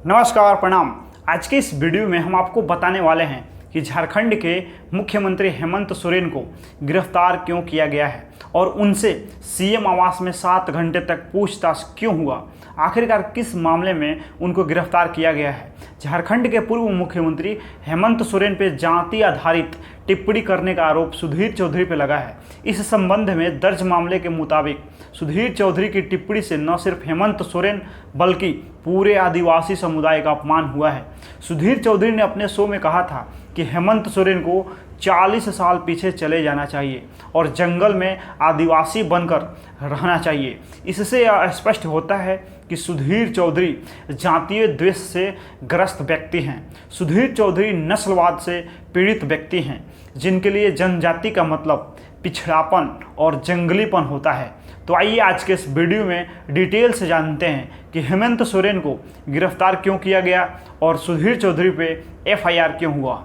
नमस्कार, प्रणाम। आज के इस वीडियो में हम आपको बताने वाले हैं कि झारखंड के मुख्यमंत्री हेमंत सोरेन को गिरफ्तार क्यों किया गया है और उनसे सीएम आवास में 7 घंटे तक पूछताछ क्यों हुआ। आखिरकार किस मामले में उनको गिरफ्तार किया गया है। झारखंड के पूर्व मुख्यमंत्री हेमंत सोरेन पर जाति आधारित टिप्पणी करने का आरोप सुधीर चौधरी पर लगा है। इस संबंध में दर्ज मामले के मुताबिक सुधीर चौधरी की टिप्पणी से न सिर्फ हेमंत सोरेन बल्कि पूरे आदिवासी समुदाय का अपमान हुआ है। सुधीर चौधरी ने अपने शो में कहा था कि हेमंत सोरेन को 40 साल पीछे चले जाना चाहिए और जंगल में आदिवासी बनकर रहना चाहिए। इससे यह स्पष्ट होता है कि सुधीर चौधरी जातीय द्वेष से ग्रस्त व्यक्ति हैं। सुधीर चौधरी नस्लवाद से पीड़ित व्यक्ति हैं जिनके लिए जनजाति का मतलब पिछड़ापन और जंगलीपन होता है। तो आइए आज के इस वीडियो में डिटेल से जानते हैं कि हेमंत सोरेन को गिरफ्तार क्यों किया गया और सुधीर चौधरी पे एफआईआर क्यों हुआ।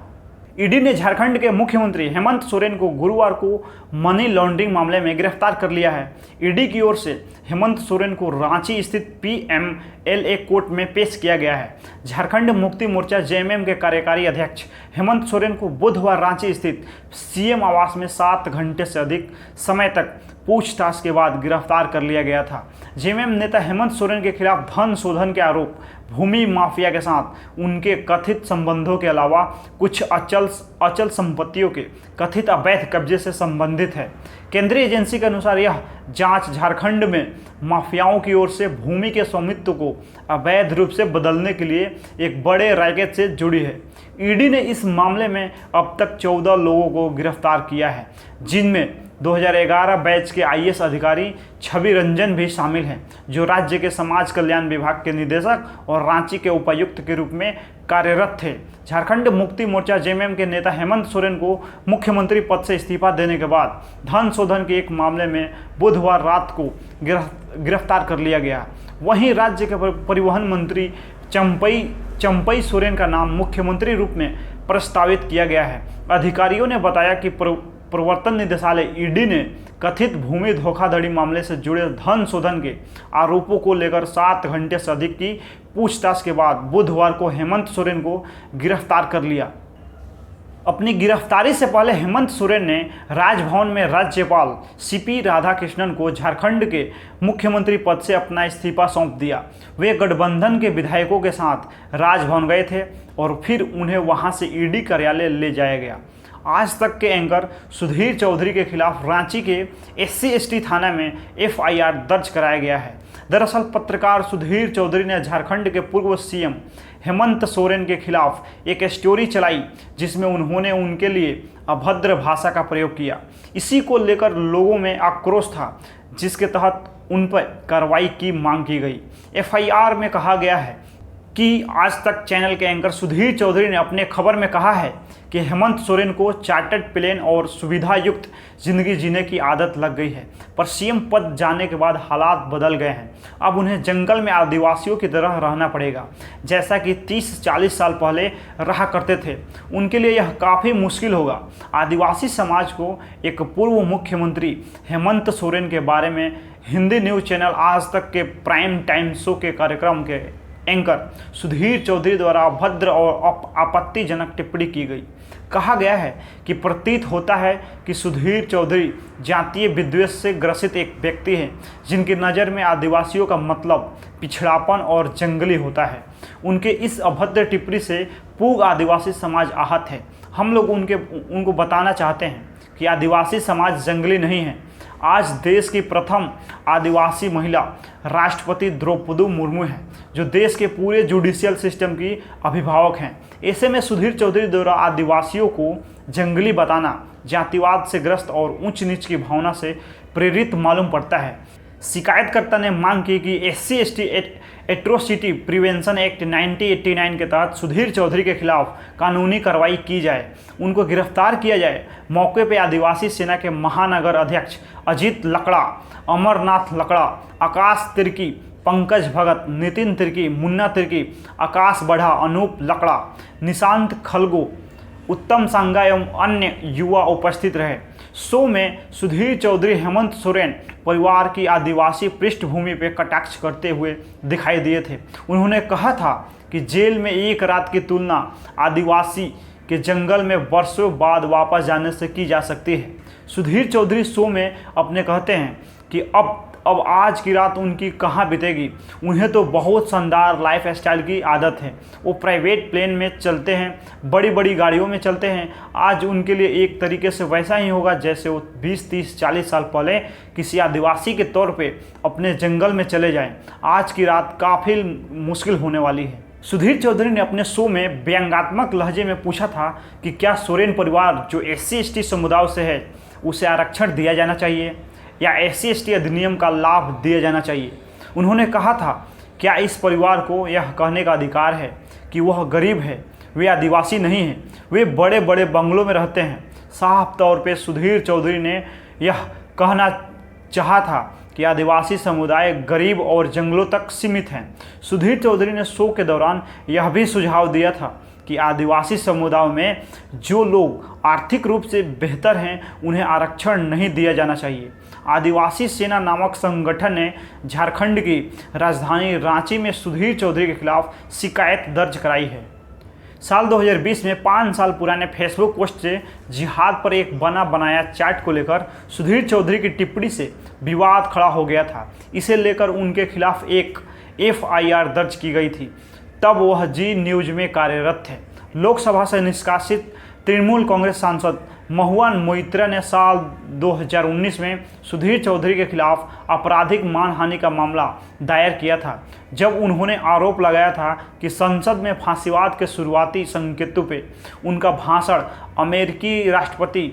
ईडी ने झारखंड के मुख्यमंत्री हेमंत सोरेन को गुरुवार को मनी लॉन्ड्रिंग मामले में गिरफ्तार कर लिया है। ईडी की ओर से हेमंत सोरेन को रांची स्थित पीएमएलए कोर्ट में पेश किया गया है। झारखंड मुक्ति मोर्चा जेएमएम के कार्यकारी अध्यक्ष हेमंत सोरेन को बुधवार रांची स्थित सीएम आवास में 7 घंटे से अधिक समय तक पूछताछ के बाद गिरफ्तार कर लिया गया था। जेएमएम नेता हेमंत सोरेन के खिलाफ धन शोधन के आरोप, भूमि माफिया के साथ उनके कथित संबंधों के अलावा कुछ अचल संपत्तियों के कथित अवैध कब्जे से संबंधित है। केंद्रीय एजेंसी के अनुसार यह जांच झारखंड में माफियाओं की ओर से भूमि के स्वामित्व को अवैध रूप से बदलने के लिए एक बड़े रैकेट से जुड़ी है। ईडी ने इस मामले में अब तक 14 लोगों को गिरफ्तार किया है, जिनमें 2011 बैच के आईएएस अधिकारी छवि रंजन भी शामिल हैं, जो राज्य के समाज कल्याण विभाग के निदेशक और रांची के उपायुक्त के रूप में कार्यरत थे। झारखंड मुक्ति मोर्चा जेएमएम के नेता हेमंत सोरेन को मुख्यमंत्री पद से इस्तीफा देने के बाद धन शोधन के एक मामले में बुधवार रात को गिरफ्तार कर लिया गया। वहीं राज्य के परिवहन मंत्री चंपई सोरेन का नाम मुख्यमंत्री रूप में प्रस्तावित किया गया है। अधिकारियों ने बताया कि प्रवर्तन निदेशालय ईडी ने कथित भूमि धोखाधड़ी मामले से जुड़े धन शोधन के आरोपों को लेकर 7 घंटे से अधिक की पूछताछ के बाद बुधवार को हेमंत सोरेन को गिरफ्तार कर लिया। अपनी गिरफ्तारी से पहले हेमंत सोरेन ने राजभवन में राज्यपाल सीपी राधाकृष्णन को झारखंड के मुख्यमंत्री पद से अपना इस्तीफा सौंप दिया। वे गठबंधन के विधायकों के साथ राजभवन गए थे और फिर उन्हें वहां से ईडी कार्यालय ले जाया गया। आज तक के एंकर सुधीर चौधरी के खिलाफ रांची के SC/ST थाना में एफआईआर दर्ज कराया गया है। दरअसल पत्रकार सुधीर चौधरी ने झारखंड के पूर्व सीएम हेमंत सोरेन के खिलाफ एक स्टोरी चलाई जिसमें उन्होंने उनके लिए अभद्र भाषा का प्रयोग किया। इसी को लेकर लोगों में आक्रोश था, जिसके तहत उन पर कार्रवाई की मांग की गई। एफआईआर में कहा गया है कि आज तक चैनल के एंकर सुधीर चौधरी ने अपने खबर में कहा है कि हेमंत सोरेन को चार्टर्ड प्लेन और सुविधा युक्त जिंदगी जीने की आदत लग गई है, पर सीएम पद जाने के बाद हालात बदल गए हैं। अब उन्हें जंगल में आदिवासियों की तरह रहना पड़ेगा, जैसा कि 30-40 साल पहले रहा करते थे। उनके लिए यह काफ़ी मुश्किल होगा। आदिवासी समाज को एक पूर्व मुख्यमंत्री हेमंत सोरेन के बारे में हिंदी न्यूज़ चैनल आज तक के प्राइम टाइम शो के कार्यक्रम के एंकर सुधीर चौधरी द्वारा अभद्र और आपत्तिजनक टिप्पणी की गई। कहा गया है कि प्रतीत होता है कि सुधीर चौधरी जातीय विद्वेष से ग्रसित एक व्यक्ति हैं, जिनकी नज़र में आदिवासियों का मतलब पिछड़ापन और जंगली होता है। उनके इस अभद्र टिप्पणी से पूर्ण आदिवासी समाज आहत है। हम लोग उनको बताना चाहते हैं कि आदिवासी समाज जंगली नहीं है। आज देश की प्रथम आदिवासी महिला राष्ट्रपति द्रौपदी मुर्मू हैं, जो देश के पूरे जुडिशियल सिस्टम की अभिभावक हैं। ऐसे में सुधीर चौधरी द्वारा आदिवासियों को जंगली बताना जातिवाद से ग्रस्त और ऊंच नीच की भावना से प्रेरित मालूम पड़ता है। शिकायतकर्ता ने मांग की कि SC/ST एट्रोसिटी प्रिवेंशन एक्ट 1989 के तहत सुधीर चौधरी के खिलाफ कानूनी कार्रवाई की जाए, उनको गिरफ्तार किया जाए। मौके पर आदिवासी सेना के महानगर अध्यक्ष अजीत लकड़ा, अमरनाथ लकड़ा, आकाश तिर्की, पंकज भगत, नितिन तिर्की, मुन्ना तिर्की, आकाश बढ़ा, अनूप लकड़ा, निशांत खलगो, उत्तम सांगा एवं अन्य युवा उपस्थित रहे। शो में सुधीर चौधरी हेमंत सोरेन परिवार की आदिवासी पृष्ठभूमि पर कटाक्ष करते हुए दिखाई दिए थे। उन्होंने कहा था कि जेल में एक रात की तुलना आदिवासी के जंगल में वर्षों बाद वापस जाने से की जा सकती है। सुधीर चौधरी शो में अपने कहते हैं कि अब आज की रात उनकी कहाँ बीतेगी। उन्हें तो बहुत शानदार लाइफ स्टाइल की आदत है। वो प्राइवेट प्लेन में चलते हैं, बड़ी बड़ी गाड़ियों में चलते हैं। आज उनके लिए एक तरीके से वैसा ही होगा जैसे वो 20, 30, 40 साल पहले किसी आदिवासी के तौर पे अपने जंगल में चले जाएं। आज की रात काफ़ी मुश्किल होने वाली है। सुधीर चौधरी ने अपने शो में व्यंग्यात्मक लहजे में पूछा था कि क्या सोरेन परिवार जो SC/ST समुदाय से है उसे आरक्षण दिया जाना चाहिए या SC/ST अधिनियम का लाभ दिया जाना चाहिए। उन्होंने कहा था, क्या इस परिवार को यह कहने का अधिकार है कि वह गरीब है, वे आदिवासी नहीं हैं, वे बड़े बड़े बंगलों में रहते हैं। साफ तौर पे सुधीर चौधरी ने यह कहना चाहा था कि आदिवासी समुदाय गरीब और जंगलों तक सीमित हैं। सुधीर चौधरी ने शो के दौरान यह भी सुझाव दिया था कि आदिवासी समुदाय में जो लोग आर्थिक रूप से बेहतर हैं उन्हें आरक्षण नहीं दिया जाना चाहिए। आदिवासी सेना नामक संगठन ने झारखंड की राजधानी रांची में सुधीर चौधरी के खिलाफ शिकायत दर्ज कराई है। साल 2020 में 5 साल पुराने फेसबुक पोस्ट से जिहाद पर एक बना बनाया चैट को लेकर सुधीर चौधरी की टिप्पणी से विवाद खड़ा हो गया था। इसे लेकर उनके खिलाफ एक FIR दर्ज की गई थी। तब वह जी न्यूज में कार्यरत थे। लोकसभा से निष्कासित तृणमूल कांग्रेस सांसद महुआ मोइत्रा ने साल 2019 में सुधीर चौधरी के खिलाफ आपराधिक मानहानि का मामला दायर किया था, जब उन्होंने आरोप लगाया था कि संसद में फांसीवाद के शुरुआती संकेतों पे उनका भाषण अमेरिकी राष्ट्रपति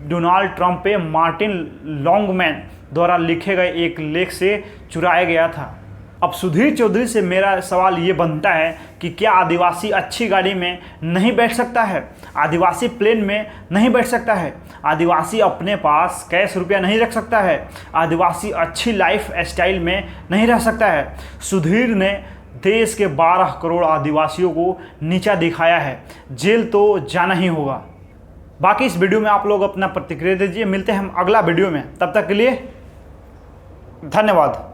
डोनाल्ड ट्रंप पे मार्टिन लॉन्गमैन द्वारा लिखे गए एक लेख से चुराया गया था। अब सुधीर चौधरी से मेरा सवाल ये बनता है कि क्या आदिवासी अच्छी गाड़ी में नहीं बैठ सकता है? आदिवासी प्लेन में नहीं बैठ सकता है? आदिवासी अपने पास कैश रुपया नहीं रख सकता है? आदिवासी अच्छी लाइफ स्टाइल में नहीं रह सकता है? सुधीर ने देश के 12 करोड़ आदिवासियों को नीचा दिखाया है। जेल तो जाना ही होगा। बाकी इस वीडियो में आप लोग अपना प्रतिक्रिया दीजिए। मिलते हैं हम अगला वीडियो में, तब तक के लिए धन्यवाद।